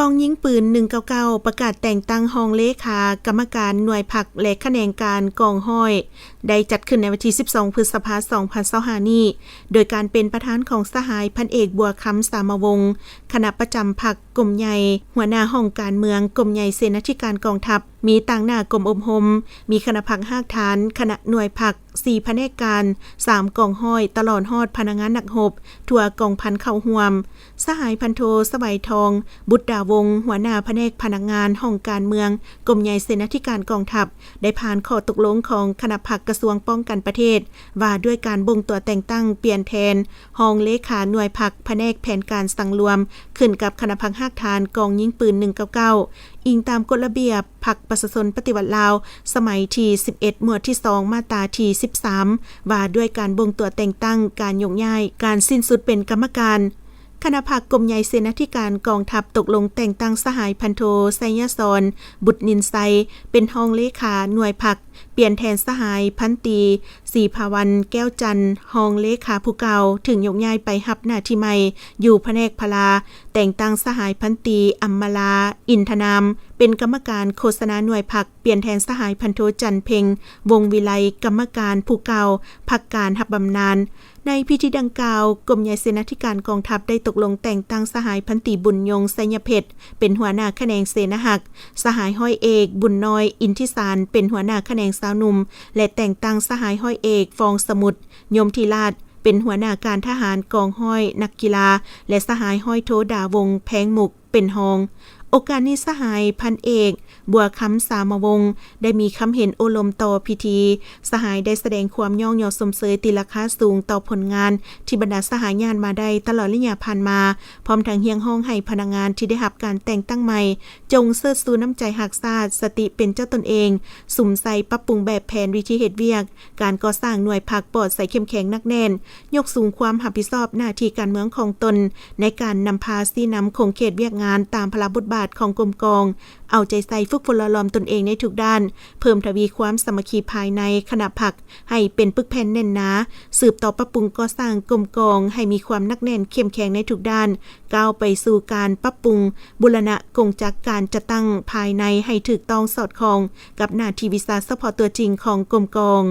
กองยิงปืน199ประกาศแต่งตั้งรองเลขากรรมการหน่วยผักและคะแนนการกองห้อยได้จัดขึ้นในวันที่12พฤษภาคม2025นี้โดยการเป็นประธานของสหายพันเอกบัวคำสามวงศ์คณะประจำพรรคกรมใหญ่หัวหน้าห้องการเมืองกรมใหญ่เสนาธิการกองทัพมีต่างหน้ากรมอบรมมีคณะผักหากฐานคณะหน่วยผัก4แผนกการ3กองห้อยตลอดฮอดพนักงานนักรบทั่วกองพันเข้าร่วมสหายพันโทสวัยทองบุตรดาวงศ์หัวหน้าแผนกพนักงานห้องการเมืองกรมใหญ่เสนาธิการกองทัพได้ผ่านข้อตกลงของคณะผักกระทรวงป้องกันประเทศว่าด้วยการบ่งตัวแต่งตั้งเปลี่ยนแทนรองเลขาหน่วยผักแผนกแผนการสั่งรวมขึ้นกับคณะผักหากฐานกองยิงปืน199อิงตามกฎระเบียบพรรคประชาชนปฏิวัติลาวสมัยที่11หมวดที่2มาตราที่13ว่าด้วยการบ่งตัวแต่งตั้งการยกย้ายการสิ้นสุดเป็นกรรมการคณะผักกรมใหญ่เสนาธิการกองทัพตกลงแต่งตั้งสหายพันโทไสยศรบุตรนินไซเป็นรองเลขาหน่วยผักเปลี่ยนแทนสหายพันตีศรีภาวันแก้วจันทร์รองเลขาผู้เก่าถึงยกย้ายไปรับหน้าที่ใหม่อยู่แผนกพลาแต่งตั้งสหายพันตีอัมมาลาอินทนามเป็นกรรมการโฆษณาหน่วยผักเปลี่ยนแทนสหายพันโทจันเพ็งวงวิไลกรรมการผู้เก่าพักการรับบำนาญในพิธีดังกล่าวกรมใหญ่เสนาธิการกองทัพได้ตกลงแต่งตั้งสหายพันตีบุญยงไสยเพชรเป็นหัวหน้าแขนงเสนาหักสหายห้อยเอกบุญน้อยอินทิสารเป็นหัวหน้าแขนงสาวหนุ่มและแต่งตั้งสหายห้อยเอกฟองสมุทรยมธีราชเป็นหัวหน้าการทหารกองห้อยนักกีฬาและสหายห้อยโทดาวงแพงหมุกเป็นรองโอกาสนี้สหายพันเอกบัวคำสามวงศ์ได้มีคำเห็นโอลมต่อพิธีสหายได้แสดงความย่องยอสมเสยตีราคาสูงต่อผลงานที่บรรดาสหายญาณมาได้ตลอดระยะผ่านมาพร้อมทั้งเฮียงห้องให้พนักงานที่ได้รับการแต่งตั้งใหม่จงเสิร์ชสู่น้ำใจหักษาสติเป็นเจ้าตนเองสุ่มใส่ปรับปรุงแบบแผนวิธีเหตุเวียกการก่อสร้างหน่วยผักปลอดใส่เข้มแข็งนักแน่นยกสูงความรับผิดชอบหน้าที่การเมืองของตนในการนำพาซีนำคงเขตเวียกงานตามพระบทบาทของกรมกองเอาใจใส่ฝึกฝนหล่อหลอมตนเองในทุกด้านเพิ่มทวีความสามัคคีภายในคณะผักให้เป็นปึกแผ่นแน่นหนาสืบต่อปรับปรุงก่อสร้างกรมกองให้มีความนักแน่นเข้มแข็งในทุกด้านก้าวไปสู่การปรับปรุงบูรณะกงจักการจัดตั้งภายในให้ถูกต้องสอดคล้องกับหน้าที่วิสาสะเฉพาะตัวจริงของกรมกอง